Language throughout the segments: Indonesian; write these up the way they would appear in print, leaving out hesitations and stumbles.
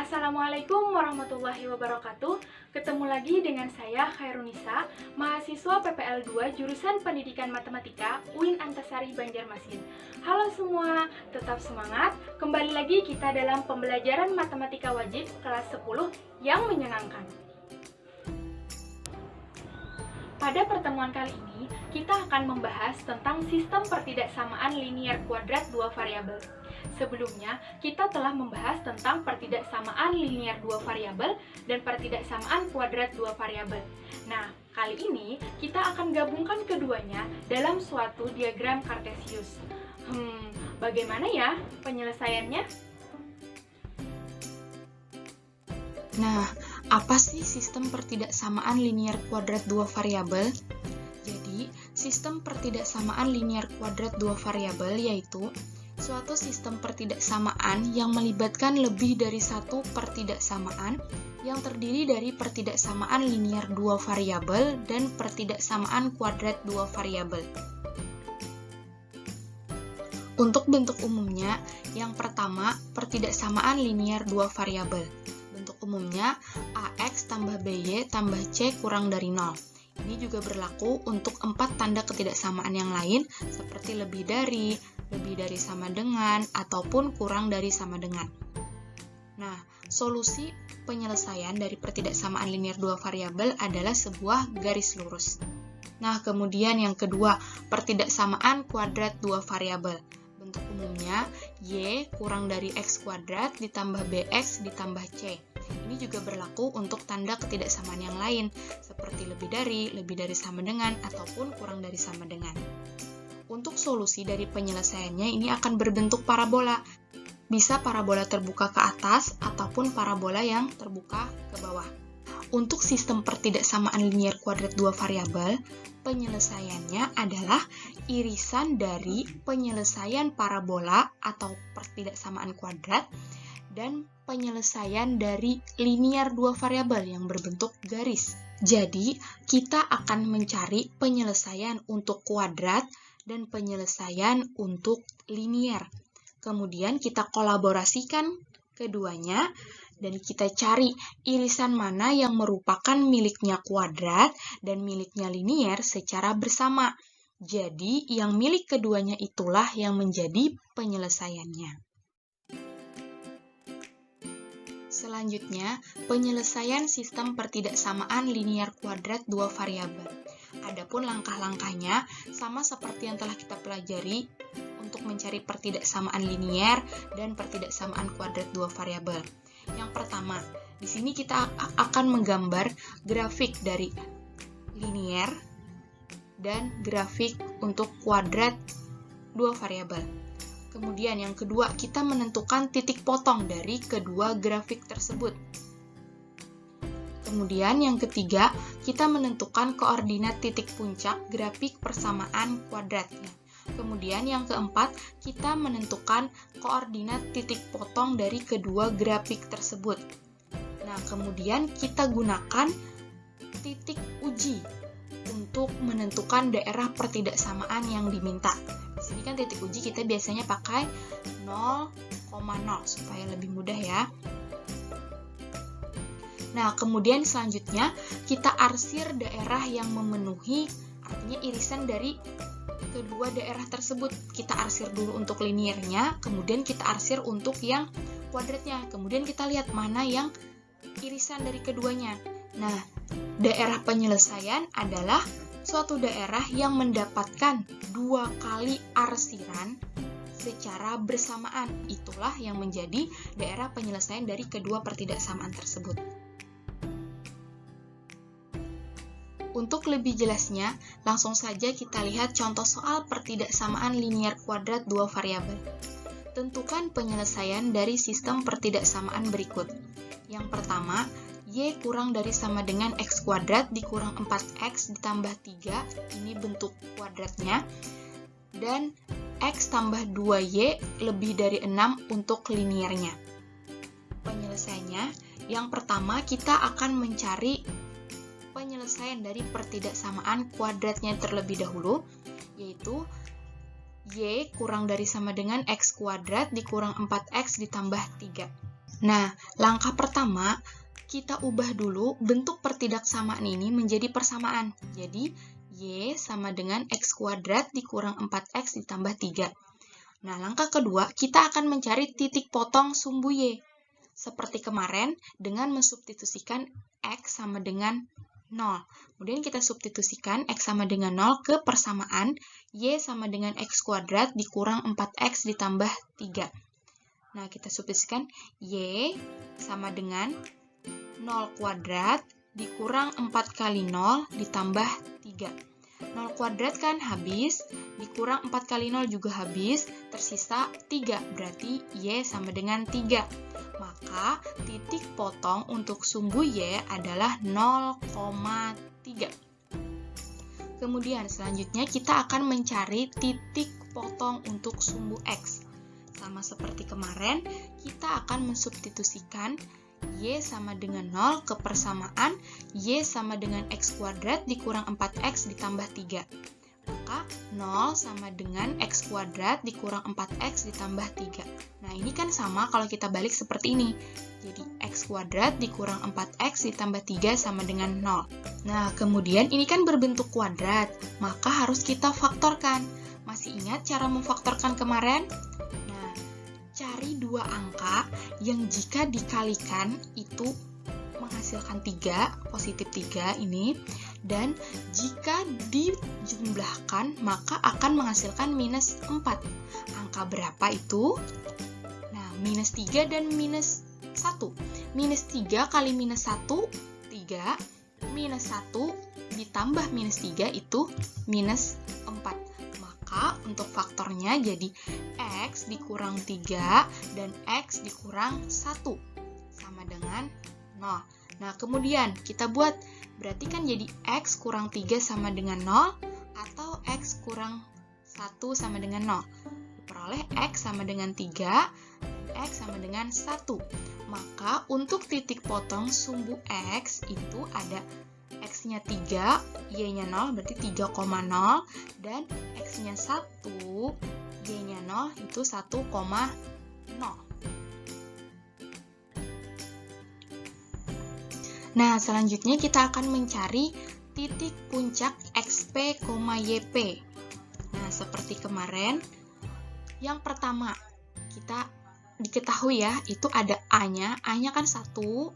Assalamualaikum warahmatullahi wabarakatuh. Ketemu lagi dengan saya Khairunisa, mahasiswa PPL 2 jurusan Pendidikan Matematika UIN Antasari Banjarmasin. Halo semua, tetap semangat. Kembali lagi kita dalam pembelajaran matematika wajib kelas 10 yang menyenangkan. Pada pertemuan kali ini, kita akan membahas tentang sistem pertidaksamaan linier kuadrat dua variabel. Sebelumnya, kita telah membahas tentang pertidaksamaan linier dua variabel dan pertidaksamaan kuadrat dua variabel. Nah, kali ini kita akan gabungkan keduanya dalam suatu diagram kartesius. Bagaimana ya penyelesaiannya? Nah, apa sih sistem pertidaksamaan linier kuadrat dua variabel? Jadi, sistem pertidaksamaan linier kuadrat dua variabel yaitu suatu sistem pertidaksamaan yang melibatkan lebih dari satu pertidaksamaan yang terdiri dari pertidaksamaan linier dua variabel dan pertidaksamaan kuadrat dua variabel. Untuk bentuk umumnya, yang pertama, pertidaksamaan linier dua variabel. Bentuk umumnya, AX tambah BY tambah C kurang dari 0. Ini juga berlaku untuk 4 tanda ketidaksamaan yang lain, seperti lebih dari sama dengan, ataupun kurang dari sama dengan. Nah, solusi penyelesaian dari pertidaksamaan linier dua variabel adalah sebuah garis lurus. Nah, kemudian yang kedua, pertidaksamaan kuadrat dua variabel. Bentuk umumnya, Y kurang dari X kuadrat ditambah BX ditambah C. Ini juga berlaku untuk tanda ketidaksamaan yang lain, seperti lebih dari sama dengan, ataupun kurang dari sama dengan. Untuk solusi dari penyelesaiannya ini akan berbentuk parabola. Bisa parabola terbuka ke atas, ataupun parabola yang terbuka ke bawah. Untuk sistem pertidaksamaan linier kuadrat dua variabel, penyelesaiannya adalah irisan dari penyelesaian parabola atau pertidaksamaan kuadrat dan penyelesaian dari linier dua variabel yang berbentuk garis. Jadi, kita akan mencari penyelesaian untuk kuadrat dan penyelesaian untuk linier. Kemudian kita kolaborasikan keduanya dan kita cari irisan mana yang merupakan miliknya kuadrat dan miliknya linier secara bersama. Jadi, yang milik keduanya itulah yang menjadi penyelesaiannya. Selanjutnya, penyelesaian sistem pertidaksamaan linier kuadrat dua variabel. Adapun langkah-langkahnya sama seperti yang telah kita pelajari untuk mencari pertidaksamaan linier dan pertidaksamaan kuadrat dua variabel. Yang pertama, di sini kita akan menggambar grafik dari linier dan grafik untuk kuadrat dua variabel. Kemudian yang kedua, kita menentukan titik potong dari kedua grafik tersebut. Kemudian yang ketiga, kita menentukan koordinat titik puncak grafik persamaan kuadratnya. Kemudian yang keempat, kita menentukan koordinat titik potong dari kedua grafik tersebut. Nah, kemudian kita gunakan titik uji untuk menentukan daerah pertidaksamaan yang diminta. Di sini kan titik uji kita biasanya pakai 0,0 supaya lebih mudah ya. Nah, kemudian selanjutnya kita arsir daerah yang memenuhi, artinya irisan dari kedua daerah tersebut. Kita arsir dulu untuk liniernya, kemudian kita arsir untuk yang kuadratnya. Kemudian kita lihat mana yang irisan dari keduanya. Nah, daerah penyelesaian adalah suatu daerah yang mendapatkan 2 kali arsiran secara bersamaan. Itulah yang menjadi daerah penyelesaian dari kedua pertidaksamaan tersebut. Untuk lebih jelasnya, langsung saja kita lihat contoh soal pertidaksamaan linier kuadrat dua variabel. Tentukan penyelesaian dari sistem pertidaksamaan berikut. Yang pertama, Y kurang dari sama dengan X kuadrat dikurang 4X ditambah 3, ini bentuk kuadratnya, dan X tambah 2Y lebih dari 6 untuk liniernya. Penyelesaiannya, yang pertama kita akan mencari penyelesaian dari pertidaksamaan kuadratnya terlebih dahulu, yaitu Y kurang dari sama dengan X kuadrat dikurang 4X ditambah 3. Nah, langkah pertama, kita ubah dulu bentuk pertidaksamaan ini menjadi persamaan. Jadi, Y sama dengan X kuadrat dikurang 4X ditambah 3. Nah, langkah kedua, kita akan mencari titik potong sumbu Y. Seperti kemarin, dengan mensubstitusikan X sama dengan 0. Kemudian kita substitusikan X sama dengan 0 ke persamaan Y sama dengan X kuadrat dikurang 4X ditambah 3. Nah, kita substitusikan Y sama dengan 0 kuadrat dikurang 4 kali 0 ditambah 3. 0 kuadrat kan habis, dikurang 4 kali 0 juga habis, tersisa 3, berarti Y sama dengan 3. Maka titik potong untuk sumbu Y adalah 0,3. Kemudian selanjutnya kita akan mencari titik potong untuk sumbu X. Sama seperti kemarin, kita akan mensubstitusikan Y sama dengan 0 ke persamaan Y sama dengan X kuadrat dikurang 4X ditambah 3. Maka 0 sama dengan X kuadrat dikurang 4X ditambah 3. Nah, ini kan sama kalau kita balik seperti ini. Jadi, X kuadrat dikurang 4X ditambah 3 sama dengan 0. Nah, kemudian ini kan berbentuk kuadrat, maka harus kita faktorkan. Masih ingat cara memfaktorkan kemarin? Nah, cari dua angka yang jika dikalikan itu menghasilkan 3, positif 3 ini, dan jika dijumlahkan maka akan menghasilkan minus 4. Angka berapa itu? Nah, minus 3 dan minus 1. Minus 3 kali minus 1, 3. Minus 1 ditambah minus 3 itu minus 4. Maka untuk faktornya jadi X dikurang 3 dan X dikurang 1 sama dengan 0. Nah, kemudian kita buat, berarti kan jadi X kurang 3 sama dengan 0 atau X kurang 1 sama dengan 0. Diperoleh X sama dengan 3 dan X sama dengan 1. Maka untuk titik potong sumbu X itu ada X-nya 3, Y-nya 0, berarti 3,0, dan X-nya 1, Y-nya 0, itu 1,0. Nah, selanjutnya kita akan mencari titik puncak XP, YP. Nah, seperti kemarin, yang pertama, kita diketahui ya, itu ada A-nya kan 1,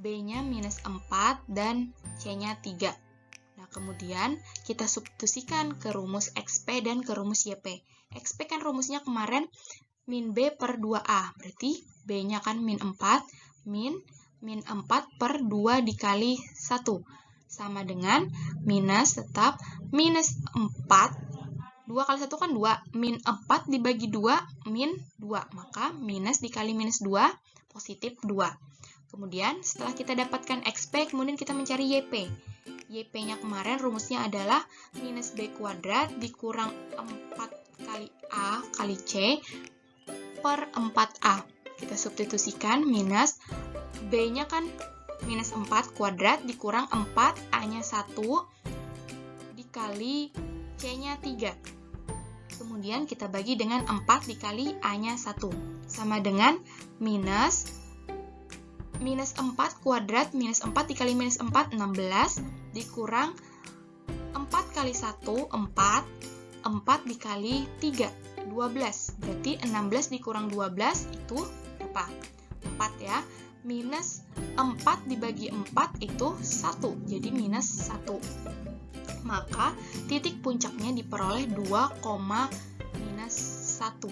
B-nya minus 4, dan C-nya 3. Nah, kemudian kita substitusikan ke rumus XP dan ke rumus YP. XP kan rumusnya kemarin min B per 2A, berarti B-nya kan min 4, min 4 per 2 dikali 1, sama dengan minus tetap minus 4, 2 kali 1 kan 2, min 4 dibagi 2, min 2, maka minus dikali minus 2, positif 2. Kemudian setelah kita dapatkan XP, kemudian kita mencari YP. YP-nya kemarin rumusnya adalah minus B kuadrat dikurang 4 kali A kali C per 4A. Kita substitusikan minus B-nya kan minus 4 kuadrat dikurang 4, A-nya 1, dikali C-nya 3. Kemudian kita bagi dengan 4 dikali A-nya 1. Sama dengan minus 4 kuadrat, minus 4 dikali minus 4, 16, dikurang 4 kali 1, 4, 4 dikali 3, 12. Berarti 16 dikurang 12 itu berapa? 4 ya. Minus 4 dibagi 4 itu 1, jadi minus 1. Maka titik puncaknya diperoleh 2, minus 1.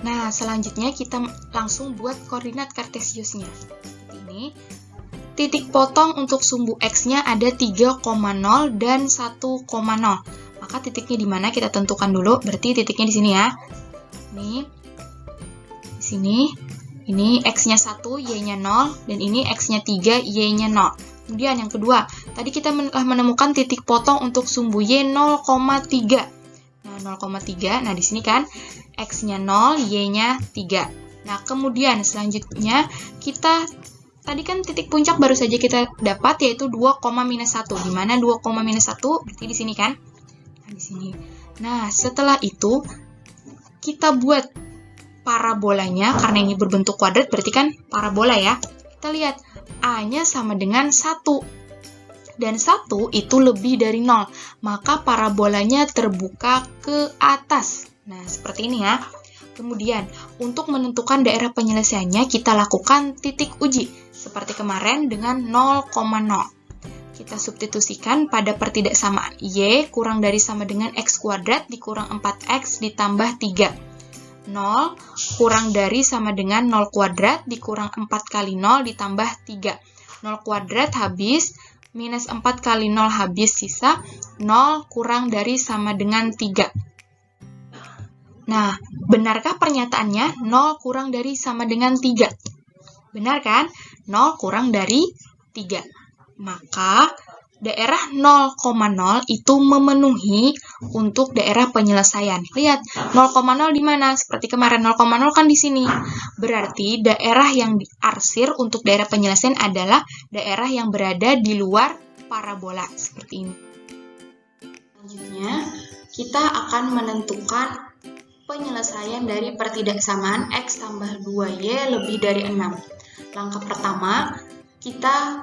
Nah, selanjutnya kita langsung buat koordinat kartesiusnya. Seperti ini. Titik potong untuk sumbu X-nya ada 3,0 dan 1,0. Maka titiknya di mana kita tentukan dulu, berarti titiknya di sini ya. Ini, di sini. Ini X-nya 1, Y-nya 0, dan ini X-nya 3, Y-nya 0. Kemudian yang kedua, tadi kita telah menemukan titik potong untuk sumbu Y 0,3. Nah, 0,3, nah di sini kan X-nya 0, Y-nya 3. Nah, kemudian selanjutnya kita, tadi kan titik puncak baru saja kita dapat, yaitu 2, minus 1. Di mana 2, minus 1? Berarti di sini kan? Nah, di sini. Nah, setelah itu, kita buat parabolanya, karena ini berbentuk kuadrat berarti kan parabola ya. Kita lihat A-nya sama dengan 1. Dan 1 itu lebih dari 0, maka parabolanya terbuka ke atas. Nah, seperti ini ya. Kemudian, untuk menentukan daerah penyelesaiannya, kita lakukan titik uji, seperti kemarin dengan 0,0. Kita substitusikan pada pertidaksamaan Y kurang dari sama dengan X kuadrat dikurang 4X ditambah 3. 0 kurang dari sama dengan 0 kuadrat dikurang 4 kali 0 ditambah 3. 0 kuadrat habis, minus 4 kali 0 habis, sisa 0 kurang dari sama dengan 3. Nah, benarkah pernyataannya 0 kurang dari sama dengan 3? Benar kan? 0 kurang dari 3. Maka daerah 0,0 itu memenuhi untuk daerah penyelesaian. Lihat, 0,0 di mana? Seperti kemarin, 0,0 kan di sini. Berarti daerah yang diarsir untuk daerah penyelesaian adalah daerah yang berada di luar parabola. Seperti ini. Selanjutnya, kita akan menentukan penyelesaian dari pertidaksamaan X tambah 2Y lebih dari 6. Langkah pertama, kita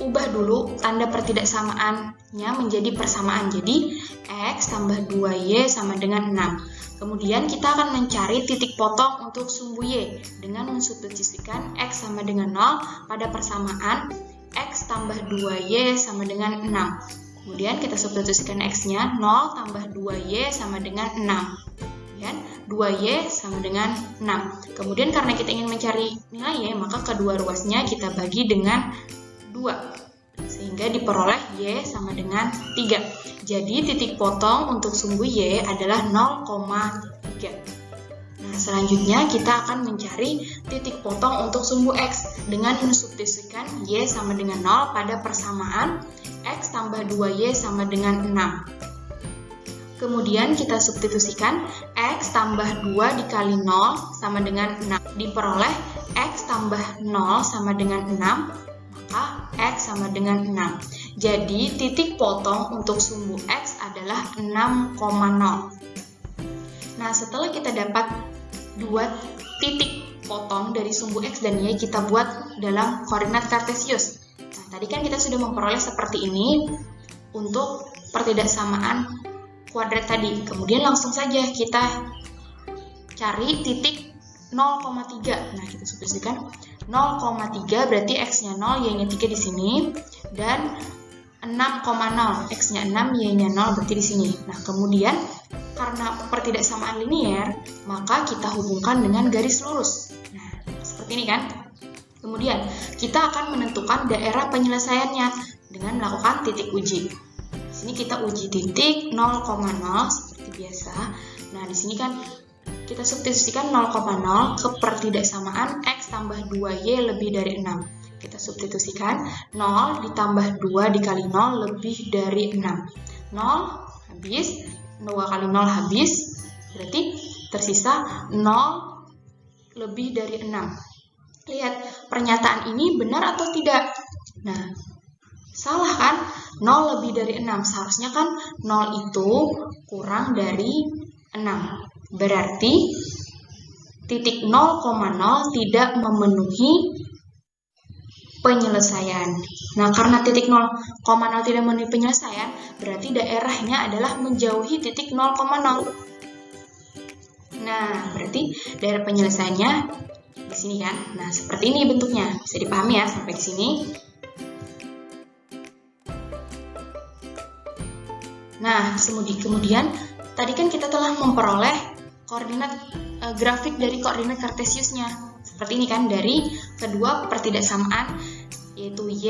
ubah dulu tanda pertidaksamaannya menjadi persamaan. Jadi, X tambah 2Y sama dengan 6. Kemudian kita akan mencari titik potong untuk sumbu Y dengan mensubstitusikan X sama dengan 0 pada persamaan X tambah 2Y sama dengan 6. Kemudian kita substitusikan X-nya 0 tambah 2Y sama dengan 6. Kemudian 2Y sama dengan 6. Kemudian karena kita ingin mencari nilai Y, maka kedua ruasnya kita bagi dengan 2. Sehingga diperoleh Y sama dengan 3. Jadi titik potong untuk sumbu Y adalah 0,3. Nah, selanjutnya kita akan mencari titik potong untuk sumbu X dengan mensubstitusikan Y sama dengan 0 pada persamaan X tambah 2Y sama dengan 6. Kemudian kita substitusikan X tambah 2 dikali 0 sama dengan 6. Diperoleh X tambah 0 sama dengan 6, maka X sama dengan 6. Jadi titik potong untuk sumbu X adalah 6,0. Nah, setelah kita dapat dua titik potong dari sumbu X dan Y, kita buat dalam koordinat kartesius. Nah, tadi kan kita sudah memperoleh seperti ini untuk pertidaksamaan kuadrat tadi. Kemudian langsung saja kita cari titik 0,3. Nah, kita substitusikan 0,3 berarti X-nya 0, Y-nya 3 di sini, dan 6,0, X-nya 6, Y-nya 0 berarti di sini. Nah, kemudian karena pertidaksamaan linier, maka kita hubungkan dengan garis lurus. Nah, seperti ini kan? Kemudian kita akan menentukan daerah penyelesaiannya dengan melakukan titik uji. Di sini kita uji titik 0,0 seperti biasa. Nah, di sini kan kita substitusikan 0,0 ke pertidaksamaan X tambah 2Y lebih dari 6. Kita substitusikan 0 ditambah 2 dikali 0 lebih dari 6. 0 habis, 2 kali 0 habis, berarti tersisa 0 lebih dari 6. Lihat, pernyataan ini benar atau tidak? Nah, salah kan? 0 lebih dari 6. Seharusnya kan 0 itu kurang dari 6. Berarti titik 0,0 tidak memenuhi penyelesaian. Nah, karena titik 0,0 tidak memenuhi penyelesaian, berarti daerahnya adalah menjauhi titik 0,0. Nah, berarti daerah penyelesaiannya di sini kan? Nah, seperti ini bentuknya. Bisa dipahami ya sampai di sini. Nah, kemudian tadi kan kita telah memperoleh koordinat grafik dari koordinat kartesiusnya. Seperti ini kan, dari kedua pertidaksamaan, yaitu Y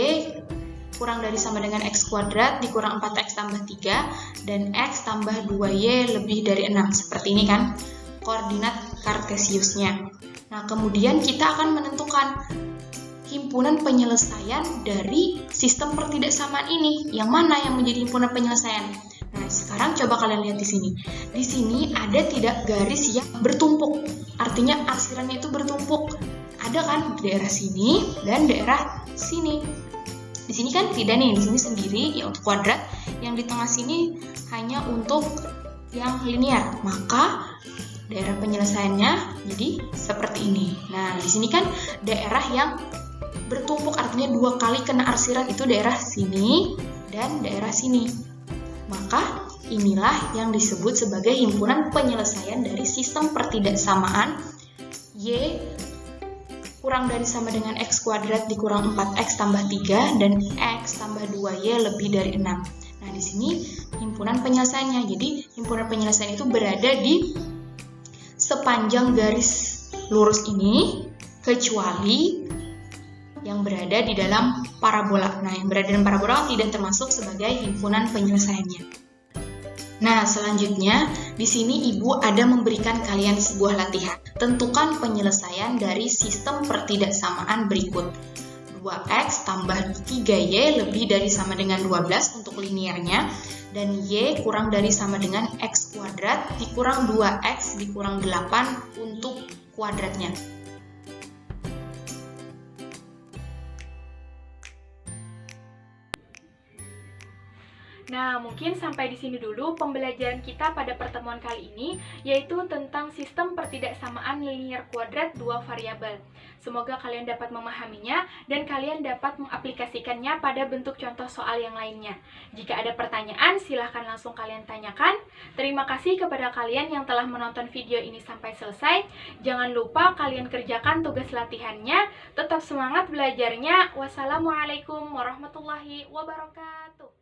kurang dari sama dengan X kuadrat dikurang 4X tambah 3, dan X tambah 2Y lebih dari 6. Seperti ini kan koordinat kartesiusnya. Nah, kemudian kita akan menentukan himpunan penyelesaian dari sistem pertidaksamaan ini. Yang mana yang menjadi himpunan penyelesaian? Nah, sekarang coba kalian lihat di sini. Di sini ada tidak garis yang bertumpuk. Artinya arsirannya itu bertumpuk. Ada kan daerah sini dan daerah sini. Di sini kan tidak nih, di sini sendiri ya untuk kuadrat. Yang di tengah sini hanya untuk yang linear. Maka daerah penyelesaiannya jadi seperti ini. Nah, di sini kan daerah yang bertumpuk, artinya 2 kali kena arsiran itu daerah sini dan daerah sini. Maka inilah yang disebut sebagai himpunan penyelesaian dari sistem pertidaksamaan Y kurang dari sama dengan X kuadrat dikurang 4X tambah 3 dan X tambah 2Y lebih dari 6. Nah, di sini himpunan penyelesaiannya. Jadi, himpunan penyelesaian itu berada di sepanjang garis lurus ini, kecuali yang berada di dalam parabola. Nah, yang berada dalam parabola tidak termasuk sebagai himpunan penyelesaiannya. Nah, selanjutnya di sini Ibu ada memberikan kalian sebuah latihan. Tentukan penyelesaian dari sistem pertidaksamaan berikut. 2X tambah 3Y lebih dari sama dengan 12 untuk linearnya, dan Y kurang dari sama dengan X kuadrat dikurang 2X dikurang 8 untuk kuadratnya. Nah, mungkin sampai di sini dulu pembelajaran kita pada pertemuan kali ini, yaitu tentang sistem pertidaksamaan linear kuadrat 2 variabel. Semoga kalian dapat memahaminya dan kalian dapat mengaplikasikannya pada bentuk contoh soal yang lainnya. Jika ada pertanyaan, silahkan langsung kalian tanyakan. Terima kasih kepada kalian yang telah menonton video ini sampai selesai. Jangan lupa kalian kerjakan tugas latihannya. Tetap semangat belajarnya. Wassalamualaikum warahmatullahi wabarakatuh.